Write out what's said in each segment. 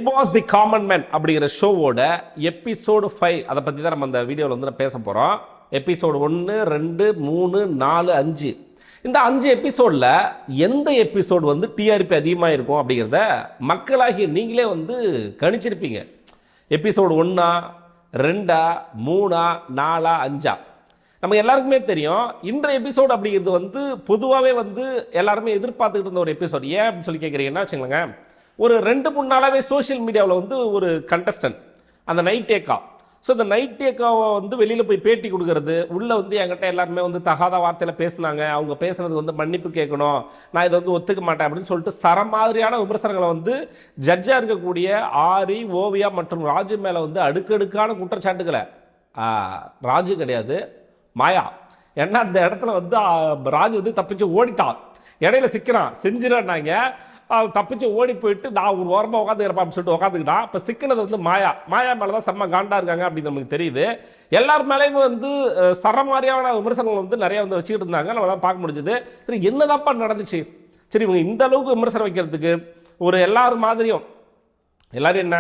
Big Boss the common man அப்படிங்கிற ஷோவோட episode 5 அதை பற்றி தான் நம்ம அந்த வீடியோவில் வந்து பேச போகிறோம். எபிசோடு 1, 2, 3, 4, 5 இந்த 5 எபிசோடில் எந்த எபிசோடு வந்து டிஆர்பி அதிகமாக இருக்கும் அப்படிங்கிறத மக்களாகிய நீங்களே வந்து கணிச்சிருப்பீங்க. எபிசோடு 1, 2, 3, 4, 5 நம்ம எல்லாருக்குமே தெரியும். இன்றைய எபிசோடு அப்படிங்கிறது வந்து பொதுவாகவே வந்து எல்லாருமே எதிர்பார்த்துக்கிட்டு இருந்த ஒரு எபிசோடு. ஏன் அப்படின்னு சொல்லி கேட்குறீங்கன்னா வச்சுக்கோங்க, ஒரு 2-3 நாளாகவே சோஷியல் மீடியாவில் வந்து ஒரு கண்டஸ்டன்ட் அந்த நைட் டேக்கா. ஸோ இந்த நைட் டேக்காவை வந்து வெளியில் போய் பேட்டி கொடுக்கறது, உள்ளே வந்து என்கிட்ட எல்லாருமே வந்து தகாத வார்த்தையில் பேசுனாங்க, அவங்க பேசுனது வந்து மன்னிப்பு கேட்கணும், நான் இதை வந்து ஒத்துக்க மாட்டேன் அப்படின்னு சொல்லிட்டு மாதிரியான விமர்சனங்களை வந்து ஜட்ஜாக இருக்கக்கூடிய ஆரி, ஓவியா மற்றும் ராஜு மேலே வந்து அடுக்கடுக்கான குற்றச்சாட்டுகளை, ராஜு கிடையாது மாயா, ஏன்னா அந்த இடத்துல வந்து ராஜு வந்து தப்பிச்சு ஓடிட்டான், இடையில சிக்கிறான், செஞ்சிடறாங்க, தப்பிச்சு ஓடி போயிட்டு நான் ஒரு ஓரமாக உட்காந்துக்கிறப்ப அப்படின்னு சொல்லிட்டு உட்காந்துக்கிட்டான். இப்போ சிக்கினது வந்து மாயா மேலே தான் செம்ம காண்டா இருக்காங்க அப்படின்னு நமக்கு தெரியுது. எல்லார் மேலேயுமே வந்து மாதிரியான விமர்சனங்கள் வந்து நிறைய வந்து வச்சுக்கிட்டு இருந்தாங்க, நம்மளால பார்க்க முடிஞ்சது. சரி, என்னதான்ப்பா நடந்துச்சு? சரி, இவங்க இந்த அளவுக்கு விமர்சனம் வைக்கிறதுக்கு ஒரு எல்லாரும் மாதிரியும் எல்லாரும் என்ன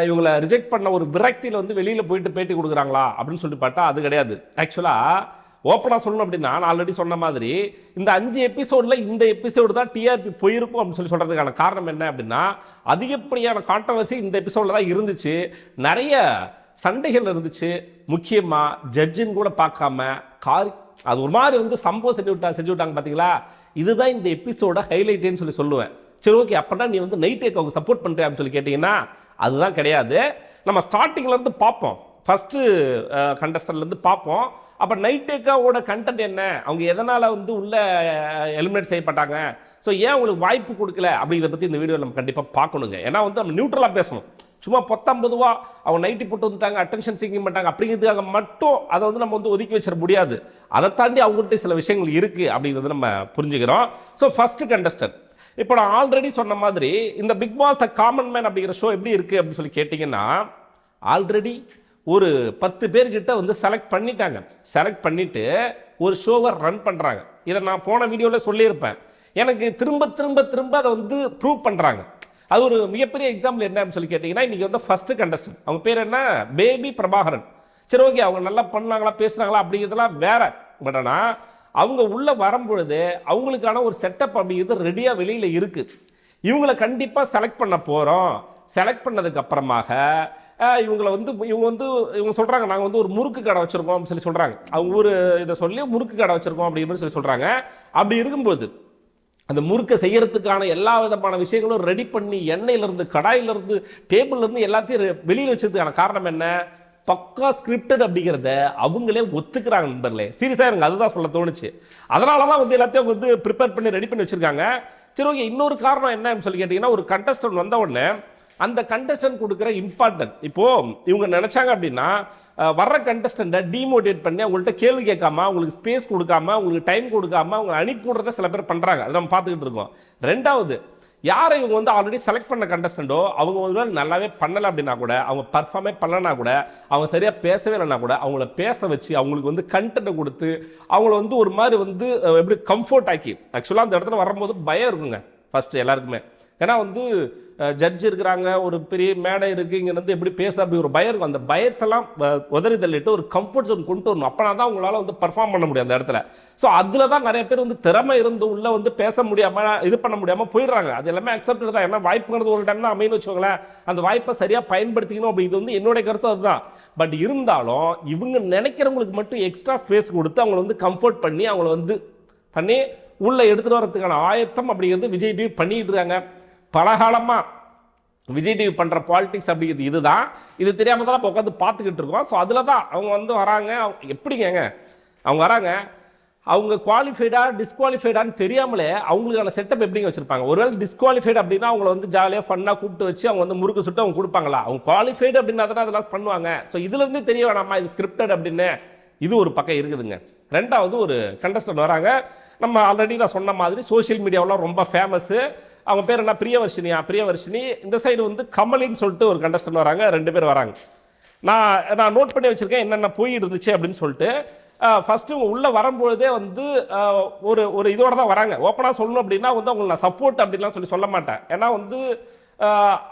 இவங்களை ரிஜெக்ட் பண்ண ஒரு விரக்தியில் வந்து வெளியில் போயிட்டு பேட்டி கொடுக்குறாங்களா அப்படின்னு சொல்லிட்டு பார்த்தா அது கிடையாது. ஆக்சுவலாக ஓப்பனாக சொல்லணும் அப்படின்னா, நான் ஆல்ரெடி சொன்ன மாதிரி இந்த 5 எபிசோடில் இந்த எபிசோடு தான் டிஆர்பி போயிருக்கும் அப்படின்னு சொல்லி சொல்கிறதுக்கான காரணம் என்ன அப்படின்னா, அதிகப்படியான கான்ட்ரவர்சி இந்த எபிசோடில் தான் இருந்துச்சு. நிறைய சண்டைகள் இருந்துச்சு. முக்கியமாக ஜட்ஜின்னு கூட பார்க்காம அது ஒரு மாதிரி வந்து சம்பவம் செஞ்சு விட்டாங்க பார்த்தீங்களா. இதுதான் இந்த எபிசோட ஹைலைட்டுன்னு சொல்லி சொல்லுவேன். சரி, ஓகே, அப்படின்னா நீ வந்து நைட் டேக்காவுக்கு சப்போர்ட் பண்ணுறேன் அப்படின்னு சொல்லி கேட்டிங்கன்னா அதுதான் கிடையாது. நம்ம ஸ்டார்டிங்லேருந்து பார்ப்போம், ஃபஸ்ட்டு கண்டஸ்டன்ட்லேருந்து பார்ப்போம். அப்போ நைட் டேக்காவோட கண்டென்ட் என்ன, அவங்க எதனால் வந்து உள்ள எலிமினேட் செய்யப்பட்டாங்க, ஸோ ஏன் அவங்களுக்கு வாய்ப்பு கொடுக்கல அப்படிங்கிறத பற்றி இந்த வீடியோவில் நம்ம கண்டிப்பாக பார்க்கணுங்க. ஏன்னா வந்து நம்ம நியூட்ரலாக பேசணும். சும்மா 19 அவங்க நைட்டி போட்டு வந்துட்டாங்க, அட்டென்ஷன் சீக்கிங் பண்ணிட்டாங்க அப்படிங்கிறதுக்காக மட்டும் அதை வந்து நம்ம வந்து ஒதுக்கி வச்சிட முடியாது. அதை தாண்டி அவங்கள்ட்ட சில விஷயங்கள் இருக்குது அப்படிங்கிறது நம்ம புரிஞ்சுக்கிறோம். ஸோ ஃபஸ்ட்டு கண்டஸ்டன்ட், இப்போ நான் ஆல்ரெடி சொன்ன மாதிரி இந்த Bigg Boss the common man அப்படிங்கிற ஷோ எப்படி இருக்குது அப்படின்னு சொல்லி கேட்டிங்கன்னா, ஆல்ரெடி ஒரு 10 பேர்கிட்ட வந்து செலக்ட் பண்ணிவிட்டு ஒரு ஷோவை ரன் பண்ணுறாங்க. இதை நான் போன வீடியோவில் சொல்லியிருப்பேன். எனக்கு திரும்ப அதை வந்து ப்ரூவ் பண்ணுறாங்க. அது ஒரு மிகப்பெரிய எக்ஸாம்பிள் என்ன அப்படின்னு சொல்லி கேட்டிங்கன்னா, இன்றைக்கி வந்து ஃபஸ்ட்டு கண்டஸ்டன்ட், அவங்க பேர் என்ன, பேபி பிரபாகரன். சரி, ஓகே, அவங்க நல்லா பண்ணாங்களா பேசுனாங்களா அப்படிங்கிறதுலாம் வேற. பட் ஆனால் அவங்க உள்ளே வரும்பொழுது அவங்களுக்கான ஒரு செட்டப் அப்படிங்கிறது ரெடியாக வெளியில் இருக்குது. இவங்களை கண்டிப்பாக செலக்ட் பண்ண போகிறோம். செலக்ட் பண்ணதுக்கு அப்புறமாக இவங்க சொல்கிறாங்க, நாங்கள் வந்து ஒரு முறுக்கு கடை வச்சுருக்கோம் அப்படின்னு சொல்லி சொல்கிறாங்க. அவங்க ஒரு இதை சொல்லி முறுக்கு கடை வச்சுருக்கோம் அப்படின்னு சொல்லி சொல்கிறாங்க. அப்படி இருக்கும்போது அந்த முறுக்கை செய்யறதுக்கான எல்லா விதமான விஷயங்களும் ரெடி பண்ணி எண்ணெயிலேருந்து, கடாயிலிருந்து, டேபிள்லேருந்து எல்லாத்தையும் வெளியில் வச்சதுக்கான காரணம் என்ன, பக்கா ஸ்கிரிப்டட் அப்படிங்கிறத அவங்களே ஒத்துக்கிறாங்க நண்பர்களே. சீரியஸாக எனக்கு அதுதான் சொல்ல தோணுச்சு. அதனால தான் வந்து எல்லாத்தையும் வந்து ப்ரிப்பேர் பண்ணி ரெடி பண்ணி வச்சுருக்காங்க. சரி, ஓகே, இன்னொரு காரணம் என்னன்னு சொல்லி கேட்டிங்கன்னா, ஒரு கண்டஸ்டன்ட் வந்த உடனே அந்த கண்டஸ்டன்ட் கொடுக்குற இம்பார்ட்டன்ட், இப்போது இவங்க நினச்சாங்க அப்படின்னா வர்ற கண்டஸ்டண்ட்டை டிமோட்டிவேட் பண்ணி அவங்கள்ட்ட கேள்வி கேட்காம, அவங்களுக்கு ஸ்பேஸ் கொடுக்காம, அவங்களுக்கு டைம் கொடுக்காம அவங்க அனுப்பி விடுறத சில பேர் பண்ணுறாங்க. அதை நம்ம பார்த்துக்கிட்டு இருக்கோம். ரெண்டாவது, யாரை இவங்க வந்து ஆல்ரெடி செலக்ட் பண்ண கண்டஸ்டண்டோ அவங்க வந்து நல்லாவே பண்ணலை அப்படின்னா கூட, அவங்க பர்ஃபார்மே பண்ணலனா கூட, அவங்க சரியாக பேசவே இல்லைனா கூட அவங்கள பேச வச்சு அவங்களுக்கு வந்து கண்டென்ட்டை கொடுத்து அவங்கள வந்து ஒரு மாதிரி வந்து எப்படி கம்ஃபர்ட் ஆக்கி, ஆக்சுவலாக அந்த இடத்துல வரும்போது பயம் இருக்குங்க ஃபஸ்ட்டு எல்லாருக்குமே. ஏன்னா வந்து ஜட்ஜ் இருக்கிறாங்க, ஒரு பெரிய மேடை இருக்குது, இங்கே வந்து எப்படி பேச அப்படி ஒரு பயம் இருக்கும். அந்த பயத்தெல்லாம் உதறி தள்ளிட்டு ஒரு கம்ஃபர்ட் ஜோன் கொண்டு வரணும். அப்போனா தான் உங்களால் வந்து பர்ஃபார்ம் பண்ண முடியும் அந்த இடத்துல. ஸோ அதில் தான் நிறைய பேர் வந்து திறமை இருந்து உள்ளே வந்து பேச முடியாமல், இது பண்ண முடியாமல் போயிடுறாங்க. அது எல்லாமே அக்செப்ட் தான். ஏன்னா வாய்ப்புங்கிறது ஒரு டைம் தான் அமைன்னு வச்சுக்கோங்களேன். அந்த வாய்ப்பை சரியாக பயன்படுத்திக்கணும் அப்படி, இது வந்து என்னுடைய கருத்து அதுதான். பட் இருந்தாலும் இவங்க நினைக்கிறவங்களுக்கு மட்டும் எக்ஸ்ட்ரா ஸ்பேஸ் கொடுத்து அவங்கள வந்து கம்ஃபர்ட் பண்ணி அவங்கள வந்து பண்ணி உள்ளே எடுத்துகிட்டு வரதுக்கான ஆயத்தம் அப்படிங்கிறது விஜய் டிவி பண்ணிக்கிட்டு இருக்காங்க பலகாலமாக. விஜய் டிவி பண்ணுற பாலிடிக்ஸ் அப்படிங்கிறது இதுதான். இது தெரியாமல் தான் இப்போ உட்காந்து பார்த்துக்கிட்டு இருக்கோம். ஸோ அதில் தான் அவங்க வந்து வராங்க. எப்படிங்க அவங்க வராங்க, அவங்க குவாலிஃபைடா டிஸ்குவாலிஃபைடான்னு தெரியாமலே அவங்களுக்கான செட்டப் எப்படிங்க வச்சுருப்பாங்க. ஒருவேளை டிஸ்குவாலிஃபைடு அப்படின்னா அவங்கள வந்து ஜாலியாக ஃபன்னாக கூப்பிட்டு வச்சு அவங்க வந்து முறுக்கு சுட்டு அவங்க கொடுப்பாங்களா? அவங்க குவாலிஃபைடு அப்படின்னா தான் அதெல்லாம் பண்ணுவாங்க. ஸோ இதுலேருந்து தெரிய வேணாமா இது ஸ்கிரிப்டட் அப்படின்னு? இது ஒரு பக்கம் இருக்குதுங்க. ரெண்டாவது, ஒரு கண்டஸ்டன்ட் வராங்க. நம்ம ஆல்ரெடி நான் சொன்ன மாதிரி சோஷியல் மீடியாவெலாம் ரொம்ப ஃபேமஸ்ஸு. அவங்க பேர் என்ன, பிரியவர்ஷினி. இந்த சைடு வந்து கமலின்னு சொல்லிட்டு ஒரு கண்டஸ்டன்ட் வராங்க. 2 பேர் வராங்க. நான் நோட் பண்ணி வச்சுருக்கேன் என்னென்ன போய் இருந்துச்சு அப்படின்னு சொல்லிட்டு. ஃபஸ்ட்டு இவங்க உள்ளே வரும்பொழுதே வந்து ஒரு இதோட தான் வராங்க. ஓப்பனாக சொல்லணும் அப்படின்னா வந்து அவங்களுக்கு நான் சப்போர்ட் அப்படின்லாம் சொல்ல மாட்டேன். ஏன்னா வந்து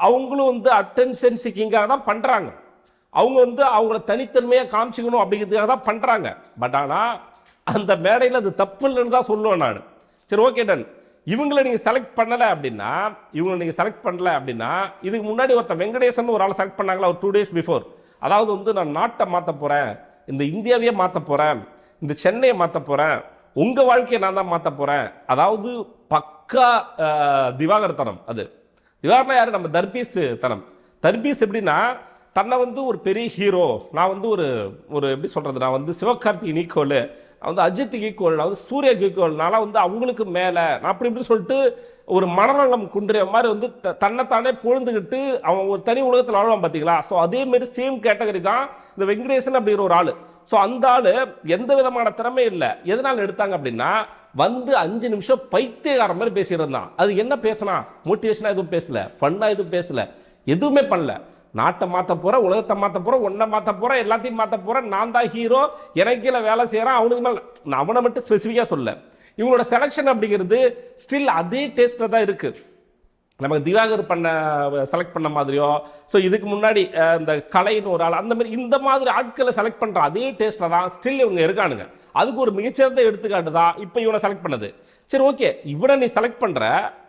அவங்களும் வந்து அட்டென்ஷன் சீக்கிங்காக தான் பண்ணுறாங்க. அவங்க வந்து அவங்கள தனித்தன்மையாக காமிச்சிக்கணும் அப்படிங்கிறதுக்காக தான் பண்ணுறாங்க. பட் ஆனால் அந்த மேடையில் அது தப்பு இல்லைன்னு தான் சொல்லுவேன் நான். சரி, ஓகே டன். இவங்களை நீங்கள் செலக்ட் பண்ணலை அப்படின்னா, இதுக்கு முன்னாடி ஒருத்தர் வெங்கடேசன் ஒரு ஆளை செலக்ட் பண்ணாங்களா ஒரு 2 days பிஃபோர். அதாவது வந்து நான் நாட்டை மாற்ற போகிறேன், இந்த இந்தியாவையே மாற்ற போகிறேன், இந்த சென்னையை மாற்ற போகிறேன், உங்கள் வாழ்க்கையை நான் தான் மாற்ற போகிறேன். அதாவது பக்கா திவாகர் தனம். அது திவாகர்னா யார்? நம்ம தர்பீஸ் தனம். தர்பீஸ் எப்படின்னா, தன்னை வந்து ஒரு பெரிய ஹீரோ, நான் வந்து ஒரு எப்படி சொல்கிறது, நான் வந்து சிவகார்த்திகேயன் ஈக்குவல், நான் வந்து அஜித்துக்கு ஈக்குவல், நான் வந்து சூர்யாக்கு ஈக்குவல், நான் வந்து அவங்களுக்கு மேலே, நான் அப்படி இப்படி சொல்லிட்டு ஒரு மனநலம் குன்றிய மாதிரி வந்து தன்னைத்தானே பொழுந்துக்கிட்டு அவன் ஒரு தனி உலகத்தில் வாழ்வான் பார்த்தீங்களா? ஸோ அதேமாரி சேம் கேட்டகரி தான் இந்த வெங்கடேசன் அப்படிங்கிற ஒரு ஆள். ஸோ அந்த ஆள் எந்த விதமான திறமை இல்லை. எதனால் எடுத்தாங்க அப்படின்னா, வந்து 5 நிமிஷம் பைத்தியக்கார மாதிரி பேசிட்டு இருந்தான். அது என்ன பேசினா? மோட்டிவேஷனாக எதுவும் பேசல, ஃபன்னாக எதுவும் பேசல, எதுவுமே பண்ணல. நாட்டை மாற்ற போகிறேன், உலகத்தை மாற்ற போகிறேன், ஒன்றை மாற்ற போகிறேன், எல்லாத்தையும் மாற்ற போகிறேன், நான் தான் ஹீரோ, எனக்கு கீழே வேலை செய்கிறான், அவனுக்கு மேலே நான் அவனை மட்டும் ஸ்பெசிஃபிக்காக சொல்ல. இவங்களோட செலெக்ஷன் அப்படிங்கிறது ஸ்டில் அதே டேஸ்ட்டில் தான் இருக்குது. நமக்கு திவாகர் செலக்ட் பண்ண மாதிரியோ, ஸோ இதுக்கு முன்னாடி இந்த கலைன்னு ஒரு ஆள், அந்த மாதிரி இந்த மாதிரி ஆட்களை செலக்ட் பண்ணுற அதே டேஸ்ட்டில் தான் ஸ்டில் இவங்க இருக்கானுங்க. அதுக்கு ஒரு மிகச்சிறந்த எடுத்துக்காட்டு தான் இப்போ இவனை செலக்ட் பண்ணது. சரி, ஓகே, இவனை நீ செலக்ட் பண்ணுற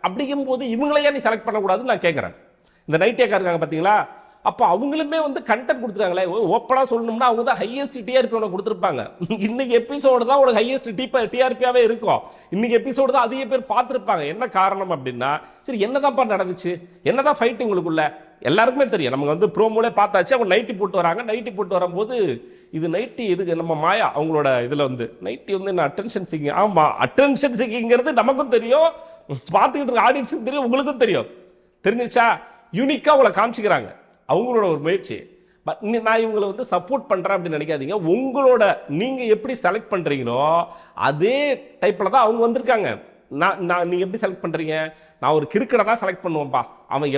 அப்படிங்கும்போது இவங்களையே நீ செலக்ட் பண்ணக்கூடாதுன்னு நான் கேட்குறேன். இந்த நைட்டேக்கா இருக்காங்க பார்த்தீங்களா? அப்போ அவங்களுமே வந்து கண்டென்ட் கொடுத்துருக்காங்களே. ஓப்பனாக சொல்லணும்னா அவங்க தான் ஹையஸ்ட் டிஆர்பி உனக்கு கொடுத்துருப்பாங்க. இன்னைக்கு எபிசோடு தான் உனக்கு ஹையஸ்ட் டிஆர்பியாகவே இருக்கும். இன்னைக்கு எபிசோடு தான் அதிக பேர் பார்த்துருப்பாங்க. என்ன காரணம் அப்படின்னா, சரி என்னதான்ப்பா நடந்துச்சு, என்னதான் ஃபைட் உங்களுக்குள்ள எல்லாருக்குமே தெரியும். நமக்கு வந்து ப்ரோமோலே பார்த்தாச்சு. அவங்க நைட்டி போட்டு வராங்க. நைட்டி போட்டு வரும்போது இது நைட்டி இதுக்கு நம்ம மாயா அவங்களோட இதில் வந்து நைட்டி வந்து என்ன அட்டென்ஷன் சீக்கிங். ஆமாம், அட்டென்ஷன் சீக்கிங்கிறது நமக்கும் தெரியும், பார்த்துக்கிட்டு இருக்க ஆடியன்ஸுக்கும் தெரியும், உங்களுக்கும் தெரியும். தெரிஞ்சிச்சா? யூனிக்காக உங்களை காமிச்சிக்கிறாங்க அவங்களோட ஒரு முயற்சி. பட் நான் இவங்களை வந்து சப்போர்ட் பண்ணுறேன் அப்படின்னு நினைக்காதீங்க. உங்களோட நீங்கள் எப்படி செலக்ட் பண்ணுறீங்களோ அதே டைப்பில் தான் அவங்க வந்திருக்காங்க. நீங்கள் எப்படி செலக்ட் பண்ணுறீங்க? நான் ஒரு கிரிக்கெட்டை தான் செலக்ட் பண்ணுவேன்ப்பா, அவன்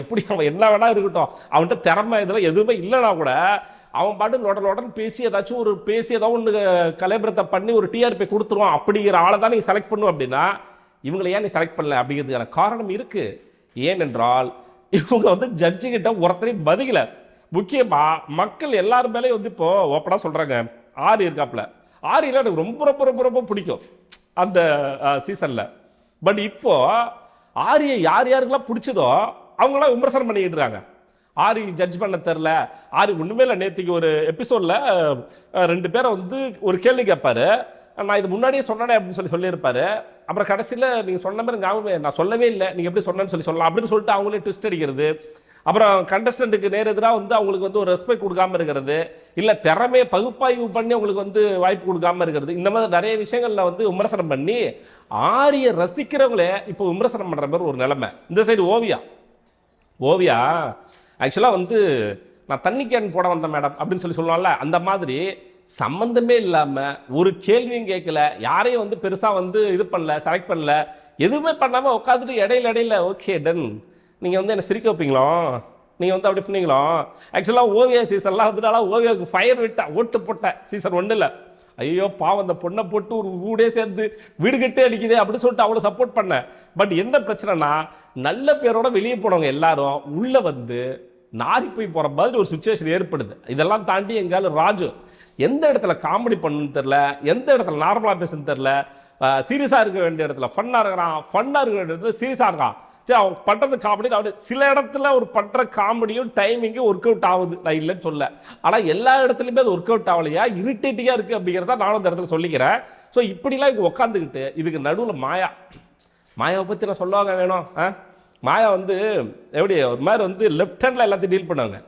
என்ன வேணா இருக்கட்டும், அவன்கிட்ட திறமை இதெல்லாம் எதுவுமே இல்லைனா கூட அவன் பாட்டு லொடன்னு பேசி ஏதாச்சும் ஏதாவது ஒன்று கலைபுரத்தை பண்ணி ஒரு டிஆர்பி கொடுத்துருவான் அப்படிங்கிற ஆளை தான் நீங்கள் செலக்ட் பண்ணுவோம். அப்படின்னா இவங்களை ஏன் நீ செலக்ட் பண்ணல அப்படிங்கிறதுக்கான காரணம் இருக்குது. ஏனென்றால் இவங்க வந்து ஜட்ஜு கிட்ட ஒருத்தரையும் பதிக்கல. முக்கியமாக மக்கள் எல்லாரும் மேலேயும் வந்து இப்போ ஓப்பனாக சொல்கிறாங்க, ஆரி இருக்காப்புல, ஆரியில் எனக்கு ரொம்ப ரொம்ப ரொம்ப ரொம்ப பிடிக்கும் அந்த சீசனில். பட் இப்போ ஆரியை யாருக்கெல்லாம் பிடிச்சதோ அவங்களாம் விமர்சனம் பண்ணிக்கிட்டு இருக்காங்க. ஆரி ஜட்ஜ் பண்ண தெரில, ஆரி ஒன்றுமே இல்லை. நேற்றுக்கு ஒரு எபிசோடில் 2 பேரை வந்து ஒரு கேள்வி கேட்பாரு, நான் இது முன்னாடியே சொன்னேன் அப்படின்னு சொல்லியிருப்பாரு. அப்புறம் கடைசியில் நீங்கள் சொன்ன மாதிரி ஞாபகம் நான் சொல்லவே இல்லை, நீங்கள் எப்படி சொன்னேன்னு சொல்லலாம் அப்படின்னு சொல்லிட்டு அவங்களே ட்விஸ்ட் அடிக்கிறது. அப்புறம் கண்டஸ்டண்ட்டுக்கு நேரெதிராக வந்து அவங்களுக்கு வந்து ஒரு ரெஸ்பெக்ட் கொடுக்காம இருக்கிறது, இல்லை திறமையை பகுப்பாய்வு பண்ணி அவங்களுக்கு வந்து வாய்ப்பு கொடுக்காம இருக்கிறது. இந்த மாதிரி நிறைய விஷயங்களில் வந்து விமர்சனம் பண்ணி ஆரியை ரசிக்கிறவங்களே இப்போ விமர்சனம் பண்ணுற மாதிரி ஒரு நிலைமை. இந்த சைடு ஓவியா ஆக்சுவலாக வந்து நான் தண்ணி கேன் போட வந்தேன் மேடம் அப்படின்னு சொல்லுவாங்கல்ல, அந்த மாதிரி சம்பந்தமே இல்லாமல் ஒரு கேள்வியும் கேட்கல, யாரையும் வந்து பெருசாக வந்து இது பண்ணல, செலக்ட் பண்ணல, எதுவுமே பண்ணாமல் உட்காந்துட்டு இடையில ஓகே டன், நீங்கள் வந்து என்ன சிரிக்க வைப்பீங்களோ, நீங்கள் வந்து அப்படி பண்ணீங்களோ. ஆக்சுவலாக ஓவியா சீசன்லாம் வந்துட்டாலும் ஓவியாவுக்கு ஃபயர் ஓட்டு போட்டேன் சீசன் 1. ஐயோ பாவம், அந்த பொண்ணை போட்டு ஒரு வீடே சேர்ந்து வீடு கட்டே அடிக்குது அப்படின்னு சொல்லிட்டு அவ்வளோ சப்போர்ட் பண்ணேன். பட் என்ன பிரச்சனைனா, நல்ல பேரோட வெளியே போனவங்க எல்லாரும் உள்ளே வந்து நாரி போய் போகிற மாதிரி ஒரு சுச்சுவேஷன் ஏற்படுது. இதெல்லாம் தாண்டி எங்காலும் ராஜு எந்த இடத்துல காமெடி பண்ணணும்னு தெரில, எந்த இடத்துல நார்மலாக பேசணும்னு தெரில, சீரியஸாக இருக்க வேண்டிய இடத்துல ஃபன்னாக இருக்கிறான், ஃபன்னாக இருக்க வேண்டிய இடத்துல சீரியஸாக இருக்கான். சரி, அவங்க பண்ணுறது காமெடி, அப்படி சில இடத்துல ஒரு பண்ணுற காமெடியும் டைமிங்கும் ஒர்க் அவுட் ஆகுது, நான் இல்லைன்னு சொல்ல. ஆனால் எல்லா இடத்துலையுமே அது ஒர்க் அவுட் ஆகலையா, இரிட்டேட்டிங்காக இருக்குது அப்படிங்கிறத நானும் அந்த இடத்துல சொல்லிக்கிறேன். ஸோ இப்படிலாம் இங்கே உட்காந்துக்கிட்டு இதுக்கு நடுவில் மாயாவை பற்றி நான் சொல்லுவாங்க வேணும். மாயா வந்து எப்படி ஒரு மாதிரி வந்து லெஃப்ட் ஹேண்டில் எல்லாத்தையும் டீல் பண்ணுவாங்க.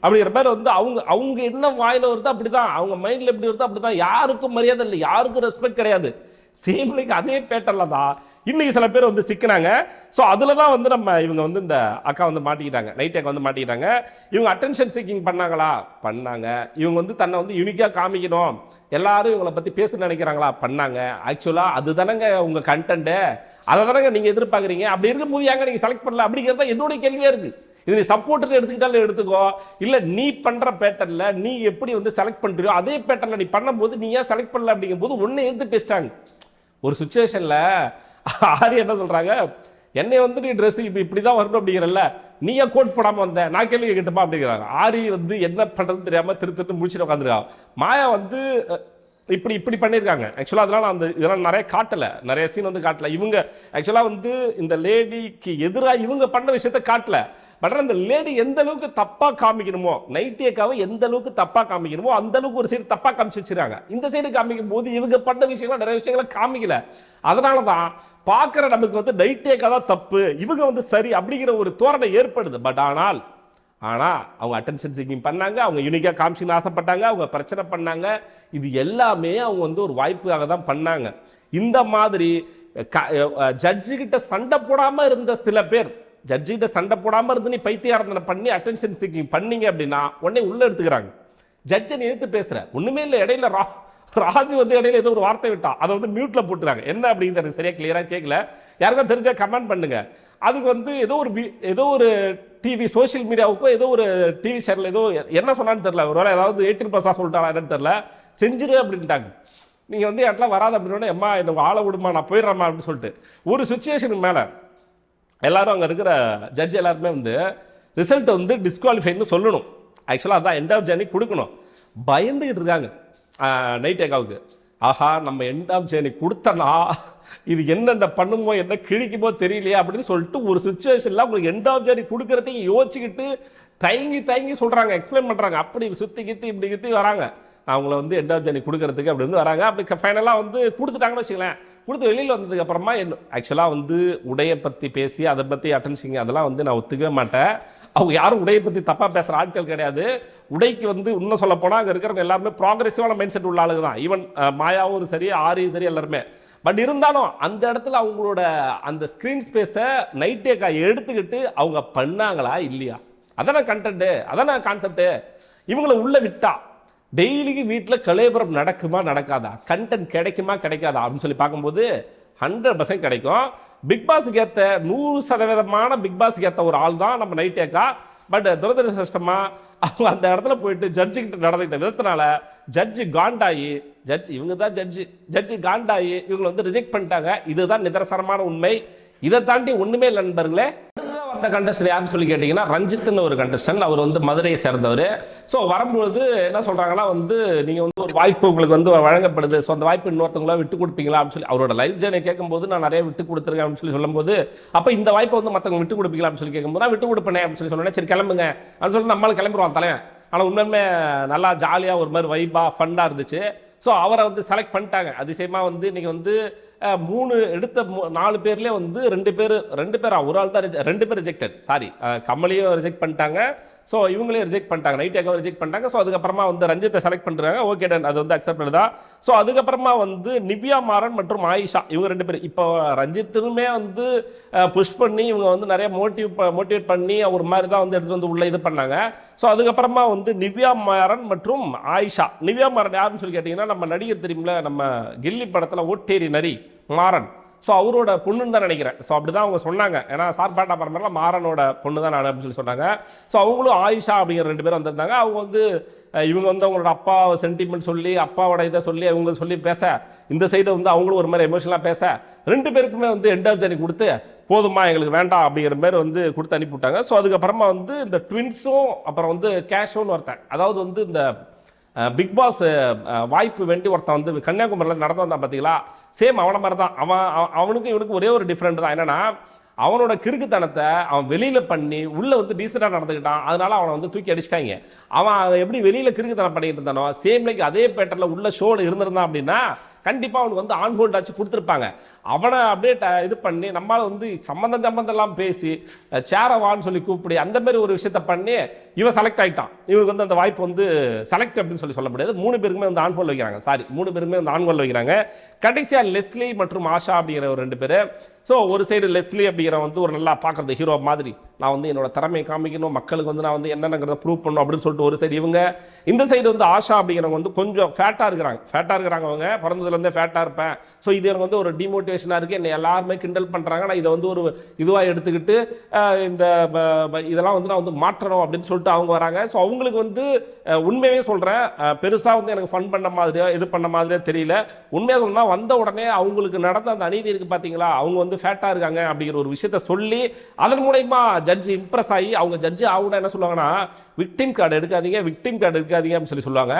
அப்படிங்கிற மாதிரி வந்து அவங்க என்ன வாயில் வருதோ அப்படி தான், அவங்க மைண்டில் எப்படி வருதோ அப்படி தான். யாருக்கும் மரியாதை இல்லை, யாருக்கும் ரெஸ்பெக்ட் கிடையாது. சேம் லைக் அதே பேட்டர்ல தான் இன்னைக்கு சில பேர் வந்து சிக்கினாங்க. ஸோ அதில் தான் வந்து இவங்க வந்து இந்த அக்கா வந்து மாட்டிக்கிட்டாங்க, நைட்டேக்கு வந்து மாட்டிக்கிட்டாங்க. இவங்க அட்டென்ஷன் சீக்கிங் பண்ணாங்க. இவங்க வந்து தன்னை வந்து யூனிக்காக காமிக்கணும், எல்லாரும் இவங்களை பற்றி பேச நினைக்கிறாங்களா, பண்ணாங்க. ஆக்சுவலாக அது தானங்க உங்கள் கண்டென்ட்டு, அதை தானங்க நீங்கள் எதிர்பார்க்குறீங்க. அப்படி இருக்கும்போது ஏங்க நீங்கள் செலக்ட் பண்ணல அப்படிங்கிறது தான் என்னுடைய கேள்வியாக இருக்குது. இது நீ சப்போர்ட்டர் எடுத்துக்கிட்டாலும் எடுத்துக்கோ, இல்லை நீ பண்ணுற பேட்டர்ல நீ எப்படி வந்து செலக்ட் பண்ணுறியோ அதே பேட்டர்ல நீ பண்ணும்போது நீ ஏன் செலக்ட் பண்ணல அப்படிங்கும் போது ஒன்று எதிர்த்து பேசிட்டாங்க. ஒரு சுச்சுவேஷனில் ஆரி என்ன சொல்கிறாங்க, என்னை வந்து நீ ட்ரெஸ் இப்போ இப்படி தான் வரணும் அப்படிங்கிறல்ல, நீ ஏன் கோட் போடாமல் வந்த, நான் கேள்வி கேட்டுப்பா அப்படிங்கிறாங்க. ஆரி வந்து என்ன பண்ணுறதுன்னு தெரியாமல் திரு முடிச்சுட்டு உட்காந்துருக்காங்க. மாயா வந்து இப்படி இப்படி பண்ணியிருக்காங்க. ஆக்சுவலாக அதெல்லாம் நான் இதெல்லாம் நிறைய காட்டலை, நிறைய சீன் வந்து காட்டலை. இவங்க ஆக்சுவலாக வந்து இந்த லேடிக்கு எதிராக இவங்க பண்ண விஷயத்த காட்டலை. பட் அந்த லேடி எந்த அளவுக்கு தப்பாக காமிக்கணுமோ, நைட்டியக்காவை எந்த அளவுக்கு தப்பாக காமிக்கணுமோ அந்த அளவுக்கு ஒரு சைடு தப்பாக காமிச்சு வச்சுருக்காங்க. இந்த சைடு காமிக்கும் போது இவங்க பண்ண விஷயங்கள் நிறைய விஷயங்களை காமிக்கல. அதனால தான் பார்க்குற நமக்கு வந்து நைட்டியக்கா தான் தப்பு, இவங்க வந்து சரி அப்படிங்கிற ஒரு தோரணை ஏற்படுது. பட் ஆனால் அவங்க அட்டென்ஷன் சீக்கிங் பண்ணாங்க, அவங்க யூனிக்காக காமிச்சின்னு ஆசைப்பட்டாங்க, அவங்க பிரச்சனை பண்ணாங்க. இது எல்லாமே அவங்க வந்து ஒரு வாய்ப்புக்காக தான் பண்ணாங்க. இந்த மாதிரி ஜட்ஜுக்கிட்ட சண்டை போடாமல் இருந்த சில பேர், ஜட்ஜிகிட்ட சண்டை போடாமல் இருந்து நீ பைத்தியாரந்தனை பண்ணி அட்டென்ஷன் சீக்கிங் பண்ணீங்க அப்படின்னா உடனே உள்ளே எடுத்துக்கிறாங்க. ஜட்ஜை நீ எடுத்து பேசுகிற ஒன்றுமே இல்லை. இடையில ராஜு வந்து இடையில ஏதோ ஒரு வார்த்தை விட்டா, அதை வந்து மியூட்டில் போட்டுறாங்க. என்ன அப்படிங்கிறது சரியாக கிளியராக கேட்கல. யாருக்கும் தெரிஞ்சால் கமெண்ட் பண்ணுங்க. அதுக்கு வந்து ஏதோ ஒரு டிவி சோஷியல் மீடியாவுக்கோ ஏதோ ஒரு டிவி சேனல் ஏதோ என்ன சொன்னான்னு தெரியல, ஒரு வேளை ஏதாவது 18+ சொல்லிட்டாங்க என்னன்னு தெரியல, செஞ்சிரு அப்படின்ட்டாங்க. நீங்கள் வந்து யாரெல்லாம் வராது அப்படின்னா, எம்மா எனக்கு ஆளை விடுமா, நான் போயிடுறேம்மா அப்படின்னு சொல்லிட்டு ஒரு சுச்சுவேஷனுக்கு மேலே எல்லாரும் அங்கே இருக்கிற ஜட்ஜ் எல்லாருமே வந்து ரிசல்ட்டை வந்து டிஸ்குவாலிஃபைன்னு சொல்லணும். ஆக்சுவலாக அதான் எண்ட் ஆஃப் ஜேர்னி கொடுக்கணும். பயந்துக்கிட்டு இருக்காங்க நைட்டியக்காவுக்கு. ஆஹா, நம்ம எண்ட் ஆஃப் ஜேர்னி கொடுத்தனா இது என்னென்ன பண்ணுமோ என்ன கிழிக்குமோ தெரியலையே அப்படின்னு சொல்லிட்டு ஒரு சுச்சுவேஷனில் உங்களுக்கு எண்ட் ஆஃப் ஜேர்னி கொடுக்குறதையும் யோசிச்சுக்கிட்டு தயங்கி சொல்கிறாங்க, எக்ஸ்பிளைன் பண்ணுறாங்க. அப்படி சுற்றி கித்தி இப்படி கித்தி வராங்க. அவங்கள வந்து எண்ட் ஆஃப் ஜேர்னி கொடுக்கறதுக்கு அப்படி வந்து வராங்க. அப்படி ஃபைனலாக வந்து கொடுத்துட்டாங்கன்னு வச்சுங்களேன். கொடுத்து வெளியில் வந்ததுக்கு அப்புறமா ஆக்சுவலாக வந்து உடையை பற்றி பேசி அதை பற்றி அட்டென்ஷன் அதெல்லாம் வந்து நான் ஒத்துக்கவே மாட்டேன். அவங்க யாரும் உடையை பற்றி தப்பாக பேசுகிற ஆட்கள் கிடையாது. உடைக்கு வந்து இன்னும் சொல்ல போனால் அங்கே இருக்கிறவங்க எல்லாருமே ப்ராக்ரெசிவான மைண்ட் செட் உள்ள ஆளுங்க தான். ஈவன் மாயாவும் சரி, ஆரியும் சரி, எல்லாருமே. பட் இருந்தாலும் அந்த இடத்துல அவங்களோட அந்த ஸ்க்ரீன் ஸ்பேஸை நைட்டியக்கா எடுத்துக்கிட்டு அவங்க பண்ணாங்களா இல்லையா? அதான கண்டென்ட்டு, அதான கான்செப்ட்டு. இவங்களை உள்ள விட்டா டெய்லிக்கு வீட்டில் கலேபரம் நடக்குமா நடக்காதா, கண்டென்ட் கிடைக்குமா கிடைக்காதா அப்படின்னு சொல்லி பார்க்கும்போது 100% கிடைக்கும். பிக் பாஸுக்கு ஏற்ற 100% பிக் பாஸுக்கு ஏற்ற ஒரு ஆள் தான் நம்ம நைட்டியக்கா. பட் துரதிருஷ்டமாக அவங்க அந்த இடத்துல போயிட்டு ஜட்ஜுக்கிட்ட நடந்துக்கிட்ட விதத்தினால ஜட்ஜு காண்டாயி, இவங்க தான் ஜட்ஜு காண்டாயி இவங்களை வந்து ரிஜெக்ட் பண்ணிட்டாங்க. இதுதான் நிதர்சனமான உண்மை. இதை தாண்டி ஒன்றுமே இல்லை நண்பர்களே. அந்த கண்டஸ்டன் யாருன்னு சொல்லி கேட்டிங்கன்னா, ரஞ்சித்னு ஒரு கண்டஸ்டன். அவர் வந்து மதுரையை சேர்ந்தவர். ஸோ வரும்பொழுது என்ன சொல்கிறாங்கன்னா வந்து, நீங்கள் வந்து ஒரு வாய்ப்பு உங்களுக்கு வந்து வழங்கப்படுது, ஸோ அந்த வாய்ப்பு இன்னொருத்தவங்களா விட்டு கொடுப்பீங்களா அப்படின்னு சொல்லி அவரோட லைஃப் ஜேர்னி கேட்கும்போது, நான் நிறைய விட்டு கொடுத்துருக்கேன் அப்படின்னு சொல்லி சொல்லும்போது, அப்போ இந்த வாய்ப்பை வந்து மற்றவங்க விட்டு கொடுப்பீங்களா அப்படின்னு சொல்லி கேட்கும்போது, நான் விட்டு கொடுப்பேனே அப்படின்னு சொல்லி சொன்னேன். சரி கிளம்புங்க அப்படின்னு சொல்லி நம்மளும் கிளம்பிடுவான் தலைவன். ஆனால் உண்மையுமே நல்லா ஜாலியாக ஒரு மாதிரி வைப்பாக ஃபண்டாக இருந்துச்சு. ஸோ அவரை வந்து செலக்ட் பண்ணிட்டாங்க. அதிசயமாக வந்து இன்றைக்கி வந்து 3 எடுத்த 4 பேர்லேயே வந்து 2 பேர் ஒரு ஆள் தான் 2 பேர் ரிஜெக்டட். சாரி, கமலையும் ரிஜெக்ட் பண்ணிட்டாங்க. ஸோ இவங்களையும் ரிஜெக்ட் பண்ணிட்டாங்க, நைட்டியக்காவை ரிஜெக்ட் பண்ணிட்டாங்க. ஸோ அதுக்கப்புறமா வந்து ரஞ்சித்தை செலக்ட் பண்ணுறாங்க. ஓகே டன், அது வந்து அக்செப்டட் தான். ஸோ அதுக்கப்புறமா வந்து நிவ்யா மாறன் மற்றும் ஆயிஷா இவங்க 2 பேர். இப்போ ரஞ்சித்துமே வந்து புஷ் பண்ணி இவங்க வந்து நிறைய மோட்டிவேட் பண்ணி ஒரு மாதிரி தான் வந்து எடுத்துகிட்டு வந்து உள்ள இது பண்ணாங்க. ஸோ அதுக்கப்புறமா வந்து நிவ்யா மாறன் மற்றும் ஆயிஷா. நிவ்யா மாறன் யாருன்னு சொல்லி கேட்டிங்கன்னா, நம்ம நடிகர் தெரியுமில்ல, நம்ம கில்லி படத்தில் ஓட்டேரி நரி மாறன். ஸோ அவரோட பொண்ணுன்னு தான் நினைக்கிறேன். ஸோ அப்படி தான் அவங்க சொன்னாங்க. ஏன்னா சார்பாட்டா பரம்பரில் மாறனோட பொண்ணு தான் நான் அப்படின்னு சொல்லி சொன்னாங்க. ஸோ அவங்களும் ஆயிஷா அப்படிங்கிற 2 பேரும் வந்திருந்தாங்க. அவங்க வந்து இவங்க வந்து அவங்களோட அப்பா சென்டிமெண்ட் சொல்லி, அப்பாவோட இதை சொல்லி அவங்க சொல்லி பேச, இந்த சைடு வந்து அவங்களும் ஒரு மாதிரி எமோஷனலாக பேச, 2 பேருக்குமே வந்து எண்ட் ஆஃப் ஜர்னி கொடுத்து போதுமா எங்களுக்கு வேண்டாம் அப்படிங்கிற மாதிரி வந்து கொடுத்து அனுப்பிவிட்டாங்க. ஸோ அதுக்கப்புறமா வந்து இந்த ட்வின்ஸும் அப்புறம் வந்து கேஷோன்னு ஒருத்தன், அதாவது வந்து இந்த பிக் பாஸ் வாய்ப்பு வேண்டி ஒருத்தன் வந்து கன்னியாகுமரியில் நடந்து வந்தான் பார்த்தீங்களா, சேம் அவனை மாதிரி தான். அவனுக்கும் இவனுக்கு ஒரே ஒரு டிஃப்ரெண்ட் தான். என்னன்னா, அவனோட கிறுக்குத்தனத்தை அவன் வெளியில் பண்ணி உள்ளே வந்து டீசெண்டாக நடந்துக்கிட்டான். அதனால அவனை வந்து தூக்கி அடிச்சிட்டாங்க. அவன் எப்படி வெளியில் கிறுக்குத்தனம் பண்ணிட்டு இருந்தானோ சேம் லைக் அதே பேட்டரில் உள்ள ஷோவில் இருந்திருந்தான் அப்படின்னா கண்டிப்பாக அவனுக்கு வந்து ஆன் ஹோல்ட் ஆச்சு கொடுத்துருப்பாங்க. அவனை அப்படியே இது பண்ணி நம்மளால் வந்து சம்மந்தம் எல்லாம் பேசி சேரவான்னு சொல்லி கூப்பிடி அந்த மாதிரி ஒரு விஷயத்த பண்ணி இவன் செலக்ட் ஆகிட்டான். இவனுக்கு வந்து அந்த வாய்ப்பு வந்து செலக்ட் அப்படின்னு சொல்ல முடியாது. 3 பேருக்குமே வந்து ஆன் ஹோல்ட் வைக்கிறாங்க. சாரி, 3 பேருமே வந்து ஆன் ஹோல்ட் வைக்கிறாங்க. கடைசியாக லெஸ்லி மற்றும் ஆஷா அப்படிங்கிற ஒரு 2 பேர். ஸோ ஒரு சைடு லெஸ்லி அப்படிங்கிற வந்து ஒரு நல்லா பார்க்குறது ஹீரோ மாதிரி, நான் வந்து என்னோட திறமையை காமிக்கணும், மக்களுக்கு வந்து நான் வந்து என்னென்னங்கிறத ப்ரூவ் பண்ணணும் அப்படின்னு சொல்லிட்டு ஒரு சைடு இவங்க. இந்த சைடு வந்து ஆஷா அப்படிங்கிறவங்க வந்து கொஞ்சம் ஃபேட்டாக இருக்கிறாங்க. அவங்க பிறந்ததுல பிறந்ததுலேருந்தே ஃபேட்டாக இருப்பேன், ஸோ இது எனக்கு வந்து ஒரு டிமோட்டிவேஷனாக இருக்குது, என்னை எல்லாருமே கிண்டல் பண்ணுறாங்க, நான் இதை வந்து ஒரு இதுவாக எடுத்துக்கிட்டு இந்த இதெல்லாம் வந்து நான் வந்து மாற்றணும் அப்படின்னு சொல்லிட்டு அவங்க வராங்க. ஸோ அவங்களுக்கு வந்து உண்மையாகவே சொல்கிறேன், பெருசாக வந்து எனக்கு ஃபன் பண்ண மாதிரியோ இது பண்ண மாதிரியோ தெரியல. உண்மையாக சொன்னால் வந்த உடனே அவங்களுக்கு நடந்த அந்த அநீதி இருக்குது பார்த்தீங்களா, அவங்க வந்து ஃபேட்டாக இருக்காங்க அப்படிங்கிற ஒரு விஷயத்த சொல்லி அதன் மூலயமா ஜட்ஜ் இம்ப்ரெஸ் ஆகி அவங்க ஜட்ஜ் ஆகுனா என்ன சொல்லுவாங்கன்னா, விக்டிம் கார்டு எடுக்காதீங்க அப்படின்னு சொல்லுவாங்க.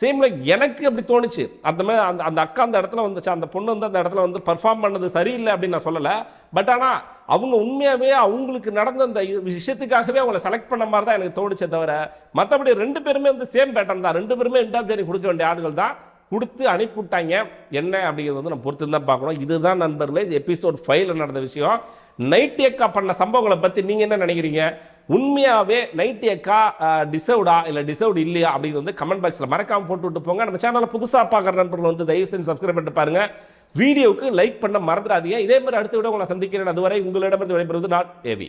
சேம் லைக் எனக்கு அப்படி தோணுச்சு. அந்த மாதிரி அந்த அக்கா அந்த இடத்துல வந்துச்சு, அந்த பொண்ணு வந்து அந்த இடத்துல வந்து பர்ஃபார்ம் பண்ணது சரியில்லை அப்படின்னு நான் சொல்லலை. பட் ஆனால் அவங்க உண்மையாகவே அவங்களுக்கு நடந்த அந்த விஷயத்துக்காகவே அவங்கள செலக்ட் பண்ண மாதிரி தான் எனக்கு தோணுச்சே தவிர, மற்றபடி 2 பேருமே வந்து சேம் பேட்டர்ன் தான். 2 பேருமே இன்டாப் ஜேர்னி கொடுக்க வேண்டிய ஆடுகள் தான், கொடுத்து அனுப்பிவிட்டாங்க. என்ன அப்படிங்கிறது வந்து நம்ம பொறுத்து தான் பார்க்கணும். இதுதான் நண்பர்களே எபிசோட் 5ல் நடந்த விஷயம். நைட்டி அக்கா பண்ண சம்பவங்களை பற்றி நீங்கள் என்ன நினைக்கிறீங்க? உண்மையாகவே நைட்டி அக்கா டிசர்வ்டா இல்லை டிசர்வ்டு இல்லையா அப்படிங்கிறது வந்து கமெண்ட் பாக்ஸில் மறக்காமல் போட்டு விட்டு போங்க. நம்ம சேனலில் புதுசாக பார்க்குற நண்பர்கள் வந்து தயவு செஞ்சு சப்ஸ்கிரைப் பண்ணிட்டு பாருங்கள். வீடியோவுக்கு லைக் பண்ண மறந்துடாதீங்க. இதே மாதிரி அடுத்த விட உங்களை சந்திக்கிறேன். அதுவரை உங்களிடமிருந்து விடைபெறுவது நான் ஏவி.